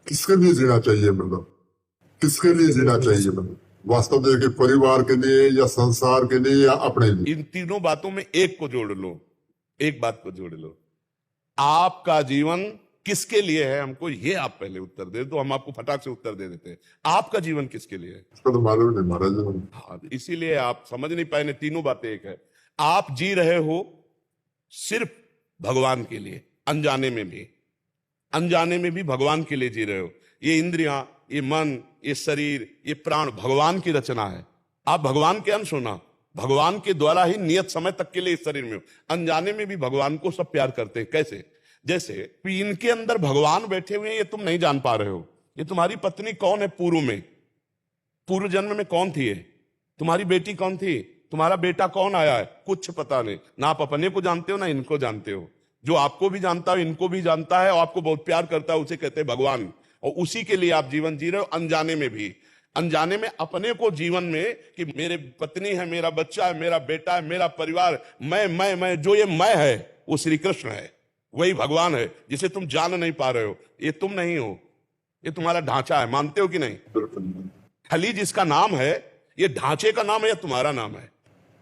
किसके लिए जीना चाहिए, मतलब किसके लिए जीना चाहिए, मतलब वास्तव में कि परिवार के लिए या संसार के लिए या अपने लिए? इन तीनों बातों में एक को जोड़ लो, एक बात को जोड़ लो। आपका जीवन किसके लिए है, हमको ये आप पहले उत्तर दे तो हम आपको फटाक से उत्तर दे देते हैं। आपका जीवन किसके लिए है? इसका तो मालूम नहीं महाराज। हाँ, इसीलिए आप समझ नहीं पाए। तीनों बातें एक है। आप जी रहे हो सिर्फ भगवान के लिए, अनजाने में भी भगवान के लिए जी रहे हो। ये इंद्रियां, ये मन, ये शरीर, ये प्राण भगवान की रचना है। आप भगवान के अंश हो ना, भगवान के द्वारा ही नियत समय तक के लिए इस शरीर में हो। अनजाने में भी भगवान को सब प्यार करते हैं। कैसे? जैसे इनके अंदर भगवान बैठे हुए हैं, ये तुम नहीं जान पा रहे हो। ये तुम्हारी पत्नी कौन है, पूर्व जन्म में कौन थी? तुम्हारी बेटी कौन थी? तुम्हारा बेटा कौन आया है? कुछ पता नहीं। ना आप अपने को जानते हो ना इनको जानते हो। जो आपको भी जानता है, इनको भी जानता है और आपको बहुत प्यार करता है, उसे कहते हैं भगवान। और उसी के लिए आप जीवन जी रहे हो, अनजाने में भी। अनजाने में अपने को जीवन में कि मेरे पत्नी है, मेरा बच्चा है, मेरा बेटा है, मेरा परिवार, मैं जो ये मैं है वो श्री कृष्ण है, वही भगवान है जिसे तुम जान नहीं पा रहे हो। ये तुम नहीं हो, ये तुम्हारा ढांचा है। मानते हो कि नहीं? खली जिसका नाम है, ये ढांचे का नाम है या तुम्हारा नाम है?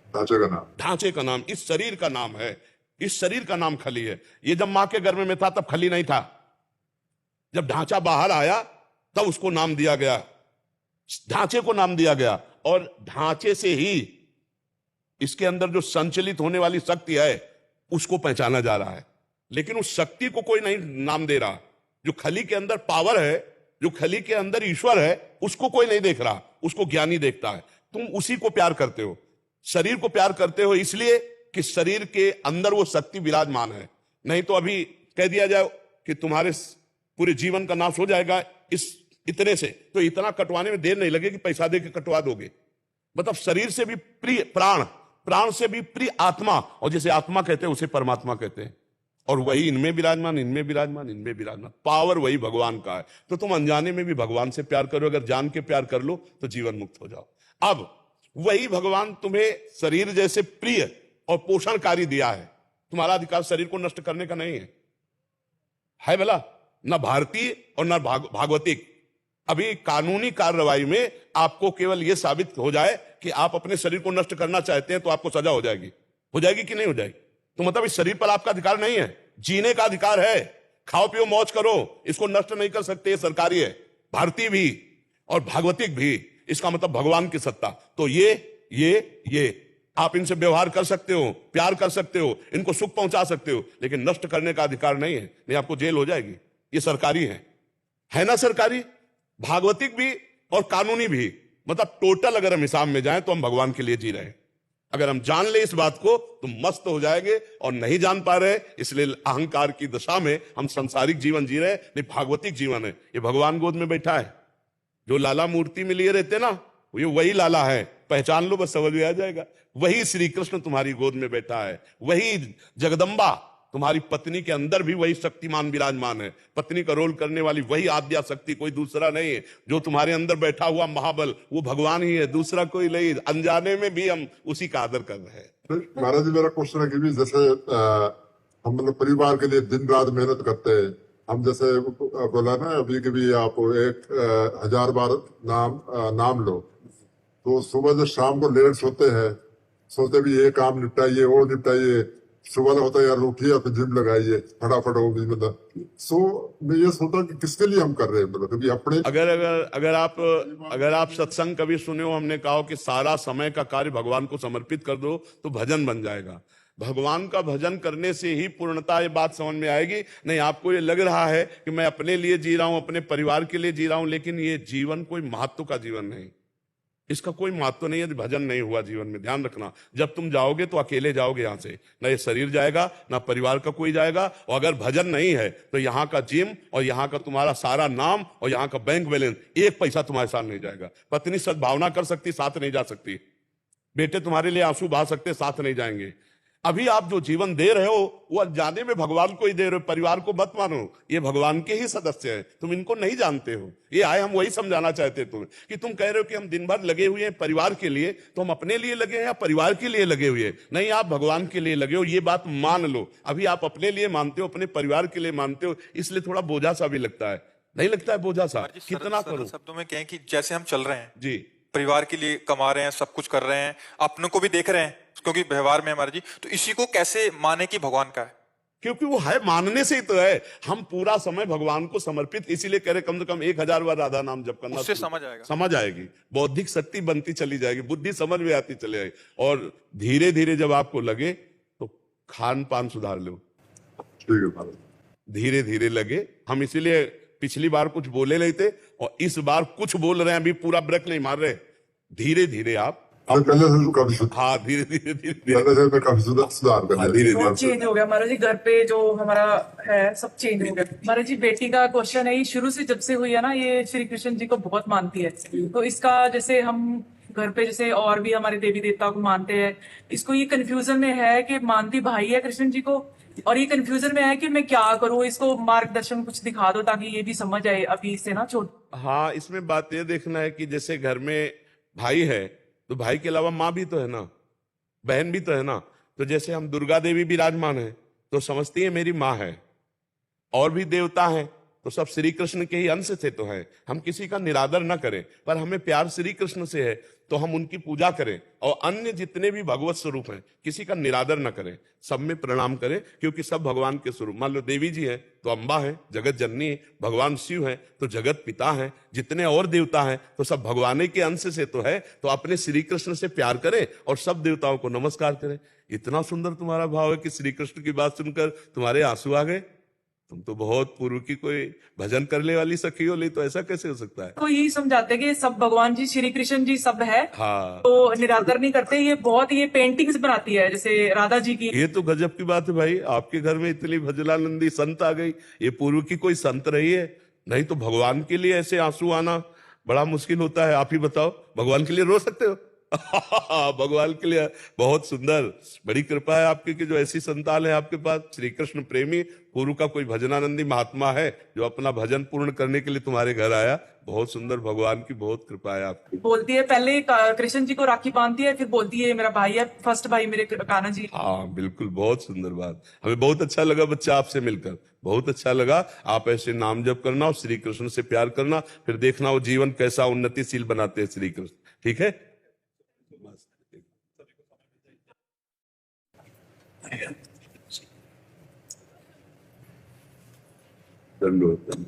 ढांचे का नाम। ढांचे का नाम, इस शरीर का नाम है। इस शरीर का नाम खली है। ये जब मां के गर्भ में था तब खली नहीं था। जब ढांचा बाहर आया तब उसको नाम दिया गया, ढांचे को नाम दिया गया। और ढांचे से ही इसके अंदर जो संचलित होने वाली शक्ति है उसको पहचाना जा रहा है। लेकिन उस शक्ति को कोई नहीं नाम दे रहा। जो खली के अंदर पावर है, जो खली के अंदर ईश्वर है, उसको कोई नहीं देख रहा, उसको ज्ञानी देखता है। तुम उसी को प्यार करते हो। शरीर को प्यार करते हो इसलिए कि शरीर के अंदर वो शक्ति विराजमान है। नहीं तो अभी कह दिया जाए कि तुम्हारे पूरे जीवन का नाश हो जाएगा इतने से, तो इतना कटवाने में देर नहीं लगेगी, पैसा दे के कटवा दोगे। मतलब शरीर से भी प्रिय प्राण, प्राण से भी प्रिय आत्मा, और जैसे आत्मा कहते हैं उसे परमात्मा कहते हैं। और वही इनमें विराजमान, इनमें विराजमान, इनमें विराजमान। पावर वही भगवान का है। तो तुम अनजाने में भी भगवान से प्यार करो। अगर जान के प्यार कर लो तो जीवन मुक्त हो जाओ। अब वही भगवान तुम्हें शरीर जैसे प्रिय और पोषणकारी दिया है। तुम्हारा अधिकार शरीर को नष्ट करने का नहीं है भला? ना भारतीय और ना भागवतिक। अभी कानूनी कार्रवाई में आपको केवल यह साबित हो जाए कि आप अपने शरीर को नष्ट करना चाहते हैं तो आपको सजा हो जाएगी कि नहीं हो जाएगी? तो मतलब इस शरीर पर आपका अधिकार नहीं है। जीने का अधिकार है। खाओ पियो मौज करो, इसको नष्ट नहीं कर सकते। ये सरकारी है, भारतीय भी और भागवतिक भी। इसका मतलब भगवान की सत्ता। तो ये आप इनसे व्यवहार कर सकते हो, प्यार कर सकते हो, इनको सुख पहुंचा सकते हो, लेकिन नष्ट करने का अधिकार नहीं है। नहीं, आपको जेल हो जाएगी। ये सरकारी है ना? सरकारी, भागवतिक भी और कानूनी भी। मतलब टोटल अगर हम हिसाब में जाएं तो हम भगवान के लिए जी रहे हैं। अगर हम जान ले इस बात को तो मस्त हो जाएंगे। और नहीं जान पा रहे, इसलिए अहंकार की दशा में हम संसारिक जीवन जी रहे हैं। नहीं, भागवतिक जीवन है। ये भगवान गोद में बैठा है। जो लाला मूर्ति में लिए रहते ना, ये वही लाला है। पहचान लो, बस समझ में आ जाएगा। वही श्री कृष्ण तुम्हारी गोद में बैठा है। वही जगदम्बा तुम्हारी पत्नी के अंदर भी वही शक्तिमान विराजमान है। पत्नी का रोल करने वाली वही आद्या शक्ति, कोई दूसरा नहीं है। जो तुम्हारे अंदर बैठा हुआ महाबल वो भगवान ही है, दूसरा कोई नहीं। अनजाने में भी हम उसी का आदर कर रहे हैं। महाराज जी, मेरा क्वेश्चन है कि जैसे हम लोग परिवार के लिए दिन रात मेहनत करते हैं। हम जैसे बोला ना अभी कि भी आप 1000 बार नाम लो, तो सुबह से शाम को लेट सोते हैं, सोचते भी ये काम निपटाइए, वो निपटाइए। सुबह होता है यार उठिए और जिम लगाइए फटाफट हो भी। मतलब मैं ये सोचता कि किसके लिए हम कर रहे हैं, मतलब कभी अपने। अगर आप सत्संग कभी सुने हो, हमने कहा कि सारा समय का कार्य भगवान को समर्पित कर दो तो भजन बन जाएगा। भगवान का भजन करने से ही पूर्णता ये बात समझ में आएगी। नहीं, आपको ये लग रहा है कि मैं अपने लिए जी रहा हूं, अपने परिवार के लिए जी रहा हूं, लेकिन ये जीवन कोई महत्व का जीवन नहीं। इसका कोई महत्व नहीं है। भजन नहीं हुआ जीवन में, ध्यान रखना। जब तुम जाओगे तो अकेले जाओगे यहां से, ना ये शरीर जाएगा ना परिवार का कोई जाएगा। और अगर भजन नहीं है तो यहाँ का जिम और यहाँ का तुम्हारा सारा नाम और यहाँ का बैंक बैलेंस, एक पैसा तुम्हारे साथ नहीं जाएगा। पत्नी सद्भावना कर सकती, साथ नहीं जा सकती। बेटे तुम्हारे लिए आंसू बहा सकते, साथ नहीं जाएंगे। अभी आप जो जीवन दे रहे हो वो जाने में भगवान को ही दे रहे हो। परिवार को मत मानो, ये भगवान के ही सदस्य हैं। तुम इनको नहीं जानते हो। ये आए, हम वही समझाना चाहते तुम्हें कि तुम कह रहे हो कि हम दिन भर लगे हुए हैं परिवार के लिए, तो हम अपने लिए लगे हैं या परिवार के लिए लगे हुए? नहीं, आप भगवान के लिए लगे हो, ये बात मान लो। अभी आप अपने लिए मानते हो, अपने परिवार के लिए मानते हो, इसलिए थोड़ा बोझा सा भी लगता है। नहीं लगता है बोझा सा? कुमार जी, कितना सरल करूं? शब्दों में कहें कि जैसे हम चल रहे हैं, जी, परिवार के लिए कमा रहे हैं, सब कुछ कर रहे हैं, अपनों को भी देख रहे हैं क्योंकि व्यवहार में हमारे जी, तो इसी को कैसे माने कि भगवान का है? क्योंकि वो है, मानने से ही तो है। हम पूरा समय भगवान को समर्पित, इसीलिए कह रहे कम से कम 1000 बार राधा नाम जप करना। उससे समझ आएगा। समझ आएगी, बौद्धिक शक्ति बनती चली जाएगी, बुद्धि समझ में आती चली जाएगी, और धीरे धीरे जब आपको लगे तो खान पान सुधार लो, ठीक है महाराज। धीरे धीरे लगे। हम इसीलिए पिछली बार कुछ बोले नहीं थे और इस बार कुछ बोल रहे हैं, अभी पूरा ब्रेक नहीं मार रहे। धीरे धीरे आप, मैं पहले से काफी हाँ धीरे धीरे धीरे धीरे, पहले से मैं काफी सुधार कर हाँ, धीरे बहुत चेंज हो गया महाराज जी। घर पे जो हमारा है सब चेंज हो गया महाराज जी। बेटी का क्वेश्चन है, ये शुरू से जब से हुई है ना, ये श्री कृष्ण जी को बहुत मानती है। तो इसका जैसे हम घर पे जैसे और भी हमारे देवी देवता को मानते हैं, इसको ये कंफ्यूजन में है कि मानती भाई है कृष्ण जी को, और ये कंफ्यूजन में है कि मैं क्या करूं, इसको मार्गदर्शन कुछ दिखा दो ताकि ये भी समझ आए अभी इससे ना छोड़। हाँ, इसमें बात ये देखना है कि जैसे घर में भाई है तो भाई के अलावा माँ भी तो है ना, बहन भी तो है ना। तो जैसे हम दुर्गा देवी विराजमान है तो समझती है मेरी माँ है, और भी देवता हैं तो सब श्री कृष्ण के ही अंश से तो हैं। हम किसी का निरादर न करें, पर हमें प्यार श्री कृष्ण से है तो हम उनकी पूजा करें, और अन्य जितने भी भगवत स्वरूप हैं किसी का निरादर न करें, सब में प्रणाम करें, क्योंकि सब भगवान के स्वरूप। मान लो देवी जी हैं तो अम्बा है, जगत जननी है, भगवान शिव है तो जगत पिता है, जितने और देवता हैं तो सब भगवान के अंश से तो है। तो अपने श्री कृष्ण से प्यार करें और सब देवताओं को नमस्कार करें। इतना सुंदर तुम्हारा भाव है कि श्री कृष्ण की बात सुनकर तुम्हारे आंसू आ गए। तुम तो बहुत पूर्व की कोई भजन करने वाली सखी हो, ली तो ऐसा कैसे हो सकता है? तो यही समझाते हैं कि सब भगवान जी श्री कृष्ण जी सब है, हाँ, तो निरादर नहीं करते। ये बहुत ये पेंटिंग्स बनाती है जैसे राधा जी की। ये तो गजब की बात है भाई, आपके घर में इतनी भजनानंदी संत आ गई। ये पूर्व की कोई संत रही है? नहीं तो भगवान के लिए ऐसे आंसू आना बड़ा मुश्किल होता है। आप ही बताओ, भगवान के लिए रो सकते हो? भगवान के लिए बहुत सुंदर, बड़ी कृपा है आपकी कि जो ऐसी संतान है आपके पास। श्री कृष्ण प्रेमी पूर्व का कोई भजनानंदी महात्मा है जो अपना भजन पूर्ण करने के लिए तुम्हारे घर आया। बहुत सुंदर, भगवान की बहुत कृपा है आपकी। बोलती है पहले कृष्ण जी को राखी बांधती है, फिर बोलती है मेरा भाई है, फर्स्ट भाई मेरे कान्हा जी। हाँ बिल्कुल, बहुत सुंदर बात। हमें बहुत अच्छा लगा बच्चा आपसे मिलकर, बहुत अच्छा लगा। आप ऐसे नाम जप करना और श्री कृष्ण से प्यार करना, फिर देखना वो जीवन कैसा उन्नतिशील बनाते हैं श्री कृष्ण। ठीक है? धन्यवाद।